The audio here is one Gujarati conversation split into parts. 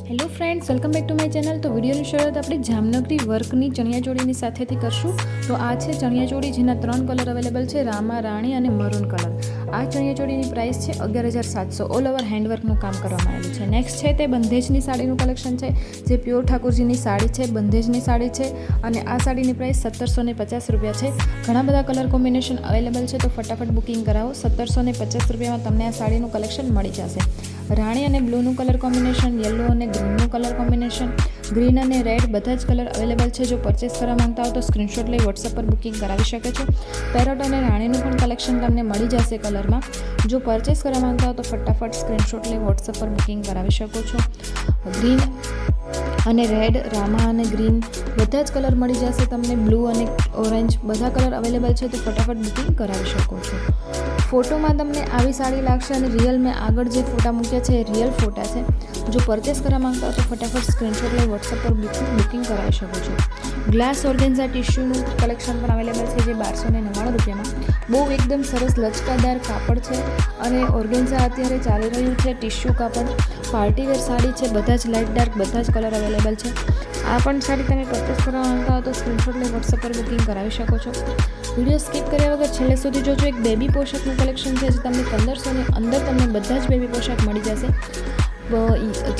Hello friends, welcome back to my channel. તો વિડીયોની શરૂઆત આપણે જામનગરી વર્કની ચણિયાચોળીની સાથેથી કરશું। તો આ છે ચણિયાચોળી, જેના 3 કલર અવેલેબલ છે, રામા, રાણી અને મરૂન કલર। આ ચણિયાચોળીની પ્રાઇસ છે 11,700। ઓલ ઓવર હેન્ડવર્કનું કામ કરવામાં આવેલું છે। નેક્સ્ટ છે તે બંધેજની સાડીનું કલેક્શન છે, જે પ્યોર ઠાકોરજીની સાડી છે, બંધેજની સાડી છે અને આ સાડીની પ્રાઇસ 1750 રૂપિયા છે। ઘણા બધા કલર કોમ્બિનેશન અવેલેબલ છે, તો ફટાફટ બુકિંગ કરાવો। 1750 રૂપિયામાં તમને આ સાડીનું કલેક્શન મળી જશે। રાણી અને બ્લુનું કલર કોમ્બિનેશન, યલો અને ગ્રીનનું કલર કોમ્બિનેશન, ગ્રીન અને રેડ બધા જ કલર અવેલેબલ છે। જો પરચેસ કરવા માંગતા હો તો સ્ક્રીનશોટ લઈ વોટ્સઅપ પર બુકિંગ કરાવી શકે છો। પેરોટ અને રાણીનું પણ કલેક્શન તમને મળી જશે કલરમાં। જો પરચેસ કરવા માંગતા હો તો ફટાફટ સ્ક્રીનશોટ લઈ વોટ્સઅપ પર બુકિંગ કરાવી શકો છો। ગ્રીન અને રેડ, રામા અને ગ્રીન બધા જ કલર મળી જશે તમને। બ્લુ અને ઓરેન્જ બધા કલર અવેલેબલ છે, તો ફટાફટ બુકિંગ કરાવી શકો છો। ફોટોમાં તમને આવી સાડી લાગશે અને રિયલ મેં આગળ જે ફોટા મૂક્યા છે એ રિયલ ફોટા છે। જો પરચેસ કરવા માંગતા હો તો ફટાફટ સ્ક્રીનશોટ લઈ વોટ્સઅપ પર બુકિંગ કરાવી શકો છો। ગ્લાસ ઓર્ગેન્ઝા ટિશ્યુનું કલેક્શન પણ અવેલેબલ છે, જે 1299 રૂપિયામાં બહુ એકદમ સરસ લચકાદાર કાપડ છે અને ઓર્ગેન્ઝા અત્યારે ચાલી રહ્યું છે ટિશ્યુ કાપડ। પાર્ટીવેર સાડી છે, બધા જ લાઇટ ડાર્ક બધા જ કલર અવેલેબલ છે। આ પણ સાડી તમે પરચેસ કરવા માંગતા હો તો સ્ક્રીનશોટ લઈ વોટ્સઅપ પર બુકિંગ કરાવી શકો છો। વિડીયો સ્કીપ કર્યા વગર છેલ્લે સુધી જોજો। એક બેબી પોશાકનું કલેક્શન છે, જે તમને 1500ની અંદર તમને બધા જ બેબી પોશાક મળી જશે।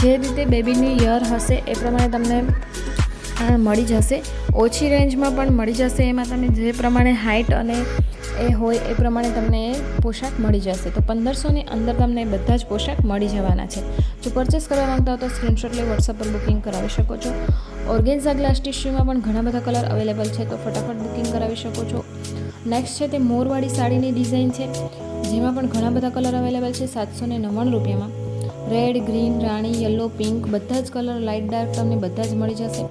જે રીતે બેબીની યર હશે એ પ્રમાણે તમને મળી જશે। ઓછી રેન્જમાં પણ મળી જશે, એમાં તમે જે પ્રમાણે હાઇટ અને એ હોય એ પ્રમાણે તમને એ પોશાક મળી જશે। તો 1500ની અંદર તમને બધા જ પોશાક મળી જવાના છે। જો પરચેસ કરવા માંગતા હો તો સ્ક્રીનશોટ લઈ વોટ્સઅપ પર બુકિંગ કરાવી શકો છો। ઓર્ગેન્ઝા ગ્લાસ ટિશ્યુમાં પણ ઘણા બધા કલર અવેલેબલ છે, તો ફટાફટ બુકિંગ કરાવી શકો છો। નેક્સ્ટ છે તે મોરવાળી સાડીની ડિઝાઇન છે, જેમાં પણ ઘણા બધા કલર અવેલેબલ છે 799 રૂપિયામાં। રેડ, ગ્રીન, રાણી, યલો, પિંક બધા જ કલર લાઇટ ડાર્ક તમને બધા જ મળી જશે।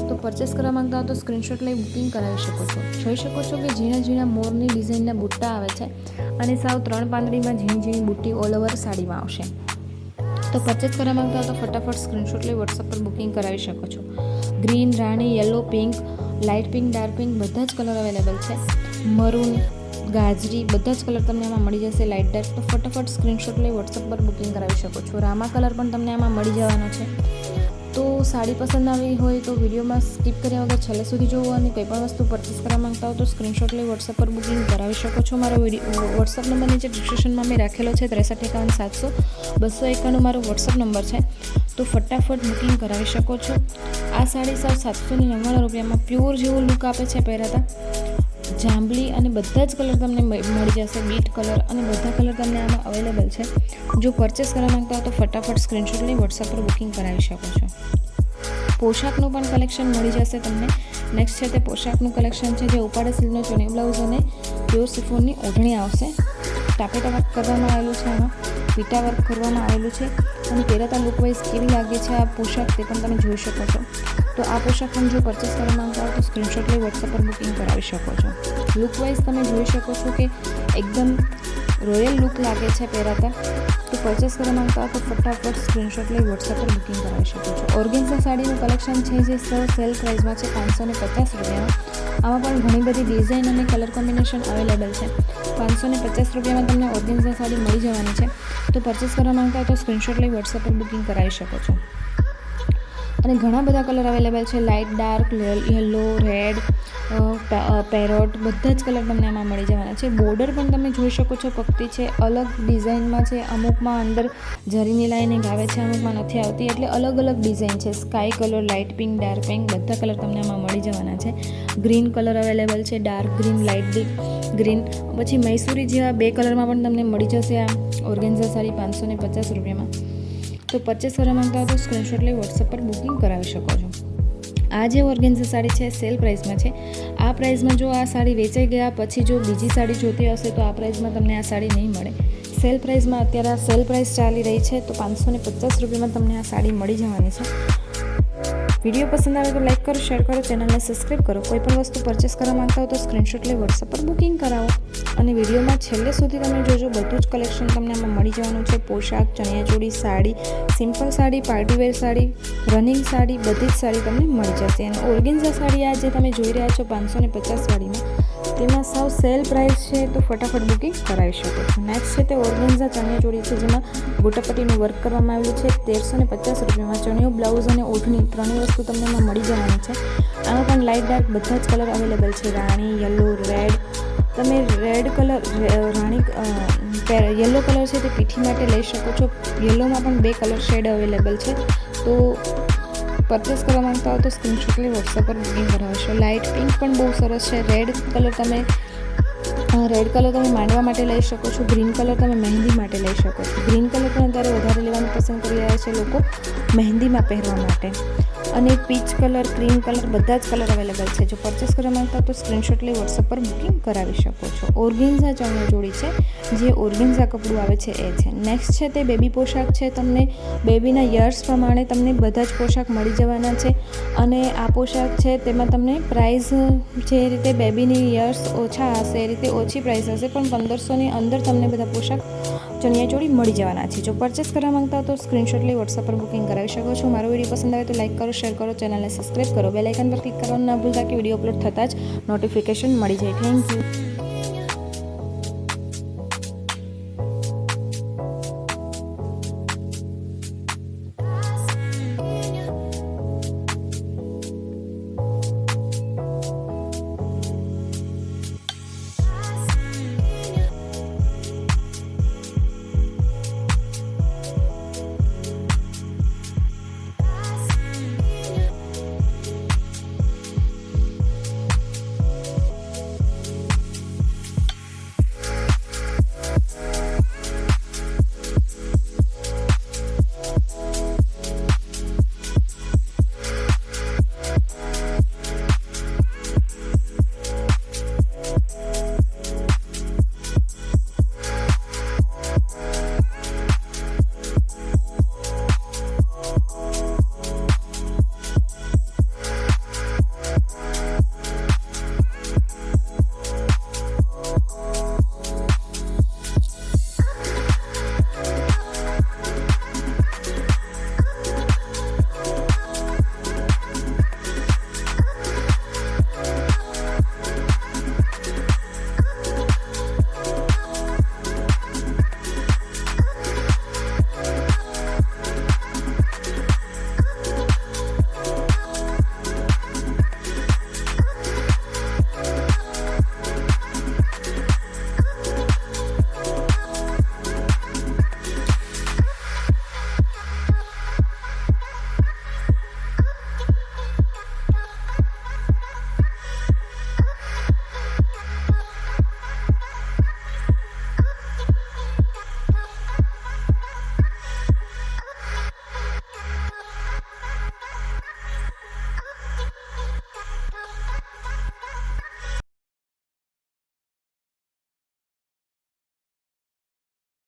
તો પરચેસ કરવા માંગતા હો તો સ્ક્રીનશોટ લઈ બુકિંગ કરાવી શકો છો। જોઈ શકો છો કે ઝીણા ઝીણા મોરની ડિઝાઇનના બુટ્ટા આવે છે અને સાવ 3 પાંદડીમાં ઝીણી ઝીણી બુટ્ટી ઓલ ઓવર સાડીમાં આવશે। તો પરચેસ કરવા માંગતા હો તો ફટાફટ સ્ક્રીનશોટ લઈ વોટ્સઅપ પર બુકિંગ કરાવી શકો છો। ગ્રીન, રાણી, yellow, pink, light pink, dark pink બધા જ કલર અવેલેબલ છે। મરૂન, ગાજરી બધા જ કલર તમને આમાં મળી જશે લાઇટ ડાર્ક। તો ફટાફટ સ્ક્રીનશોટ લઈ વોટ્સઅપ પર બુકિંગ કરાવી શકો છો। રામા કલર પણ તમને આમાં મળી જવાનો છે। તો સાડી પસંદ આવી હોય તો વિડીયોમાં સ્કીપ કર્યા વગર છેલ્લે સુધી જોવો અને કોઈ પણ વસ્તુ પરચેસ કરવા માંગતા હો તો સ્ક્રીનશોટ લઈ વોટ્સઅપ પર બુકિંગ કરાવી શકો છો। મારો વોટ્સઅપ નંબર નીચે ડિસ્ક્રિપ્શનમાં મેં રાખેલો છે, 6351 700 291 મારો વોટ્સઅપ નંબર છે, તો ફટાફટ બુકિંગ કરાવી શકો છો। આ સાડી સાવ 799 રૂપિયામાં પ્યોર જેવો લુક આપે છે પહેરાતા। જાંબલી અને બધા જ કલર તમને મળી જશે, બીટ કલર અને બધા કલર તમને આમાં અવેલેબલ છે। જો પરચેસ કરવા માંગતા હો તો ફટાફટ સ્ક્રીનશોટ લઈ વોટ્સઅપ પર બુકિંગ કરાવી શકો છો। પોશાકનું પણ કલેક્શન મળી જશે તમને। નેક્સ્ટ છે તે પોશાકનું કલેક્શન છે, જે ઉપાડા સિલ્કનો ચુની બ્લાઉઝ અને પ્યોર સિફોનની ઓઢણી આવશે। ટાપેટા વર્ક કરવામાં આવેલું છે, આમાં પીટા વર્ક કરવામાં આવેલું છે અને પહેરાતા લુકવાઇઝ કેવી લાગે છે આ પોશાક તે પણ તમે જોઈ શકો છો। તો આ પોશાક પણ જો પરચેસ કરવા માંગતા હો તો સ્ક્રીનશોટ લઈ વોટ્સઅપ પર બુકિંગ કરાવી શકો છો। લુકવાઇઝ તમે જોઈ શકો છો કે એકદમ રોયલ લુક લાગે છે પહેરાતા। તો પરચેસ કરવા માંગતા હો તો ફટાફટ સ્ક્રીનશોટ લઈ વોટ્સઅપ પર બુકિંગ કરાવી શકો છો। ઓર્ગેન્ઝા સાડીનું કલેક્શન છે, જે સેલ પ્રાઇસમાં છે 550 રૂપિયામાં। આમાં પણ ઘણી બધી ડિઝાઇન અને કલર કોમ્બિનેશન અવેલેબલ છે। 550 રૂપિયામાં તમને ઓર્ગેન્ઝા સાડી મળી જવાની છે। તો પરચેસ કરવા માંગતા હો તો સ્ક્રીનશોટ લઈ વોટ્સઅપ પર બુકિંગ કરાવી શકો છો। અને ઘણા બધા કલર અવેલેબલ છે, light dark, yellow, red, parrot બધા જ કલર તમને આમાં મળી જવાના છે। બોર્ડર પણ તમે જોઈ શકો છો પક્કી છે, અલગ ડિઝાઇનમાં છે, અમુકમાં અંદર જરીની લાઇનિંગ આવે છે, અમુકમાં નથી આવતી, એટલે અલગ અલગ ડિઝાઇન છે। Sky colour, light pink, dark pink બધા કલર તમને આમાં મળી જવાના છે। ગ્રીન કલર અવેલેબલ છે, dark green, light deep green, પછી મૈસૂરી જેવા 2 કલરમાં પણ તમને મળી જશે આ ઓર્ગેન્ઝા સાડી 550 રૂપિયામાં। તો પરચેસ કરવા માંગતા હો તો સ્ક્રીનશોટ લઈ વોટ્સઅપ પર બુકિંગ કરાવી શકો છો। આ જે ઓર્ગેન્ઝા સાડી છે સેલ પ્રાઇસમાં છે। આ પ્રાઇસમાં જો આ સાડી વેચાઈ ગયા પછી જો બીજી સાડી જોતી હશે તો આ પ્રાઇસમાં તમને આ સાડી નહીં મળે। સેલ પ્રાઇસમાં અત્યારે આ સેલ પ્રાઇસ ચાલી રહી છે, તો 550 રૂપિયામાં તમને આ સાડી મળી જવાની છે। વિડીયો પસંદ આવે તો લાઇક કરો, શેર કરો, ચેનલને સબસ્ક્રાઈબ કરો। કોઈ પણ વસ્તુ પરચેસ કરવા માંગતા હો તો સ્ક્રીનશોટ લઈ વોટ્સઅપ પર બુકિંગ કરાવો। અને વિડીયોમાં છેલ્લે સુધી તમે જોજો, બધું જ કલેક્શન તમને આમાં મળી જવાનું છે. પોશાક, ચણિયાચોળી, sari, simple sari, partywear sari, running sari, બધી જ સાડી તમને મળી જશે. અને ઓર્ગેન્ઝા સાડી આ જે તમે જોઈ રહ્યા છો 550 વાળીમાં, તેમાં સાવ સેલ પ્રાઇસ છે, તો ફટાફટ બુકિંગ કરાવી શકો છો. નેક્સ્ટ છે તે ઓર્ગેન્ઝા ચણિયાચોળી છે, જેમાં ગોટાપટ્ટીનું વર્ક કરવામાં આવેલું છે. 1350 રૂપિયામાં ચણિયો, બ્લાઉઝ અને ઓઢણી ત્રણેય વસ્તુ તમને એમાં મળી જવાની છે. આમાં પણ લાઇટ ડાર્ક બધા જ કલર અવેલેબલ છે. રાણી, યલો, રેડ. તમે રેડ કલર, રાણી યલો કલર છે તે પીઠી માટે લઈ શકો છો. યલોમાં પણ 2 કલર શેડ અવેલેબલ છે. તો પરચેસ કરવા માંગતા હો તો સ્ક્રીનશોટ લઈ વોટ્સએપ પર બુકિંગ કરાવશો. લાઇટ પિંક પણ બહુ સરસ છે. રેડ કલર તમે માંડવા માટે લઈ શકો છો. ગ્રીન કલર તમે મહેંદી માટે લઈ શકો છો. ગ્રીન કલર પણ અત્યારે વધારે લેવાનું પસંદ કરી રહ્યા છે લોકો મહેંદીમાં પહેરવા માટે. અને પીચ કલર, ક્રીમ કલર બધા જ કલર અવેલેબલ છે. જો પરચેસ કરવા માંગતા હો તો સ્ક્રીનશોટ લઈ વોટ્સએપ પર બુકિંગ કરાવી શકો છો. ઓર્ગેન્ઝા ચણિયાચોળી છે, જે ઓર્ગેન્ઝા કપડું આવે છે એ છે. નેક્સ્ટ છે તે બેબી પોશાક છે. તમને બેબીના યર્સ પ્રમાણે તમને બધા જ પોશાક મળી જવાના છે. અને આ પોશાક છે તેમાં તમને પ્રાઇસ જે રીતે બેબીની યર્સ ઓછા હશે એ રીતે ઓછી પ્રાઇસ હશે, પણ 1500ની અંદર તમને બધા પોશાક ચણિયાચોળી મળી જવાના છે. જો પરચેસ કરવા માંગતા હો તો સ્ક્રીનશોટ લઈ વોટ્સએપ પર બુકિંગ કરાવી શકો છો. મારો વિડીયો પસંદ આવે તો લાઇક કરો, શેર કરો, ચેનલને સબસ્ક્રાઈબ કરો, બેલ આઇકન પર ક્લિક કરવાનું ના ભૂલતા કે વિડીયો અપલોડ થતાં જ નોટિફિકેશન મળી જાય. Thank you.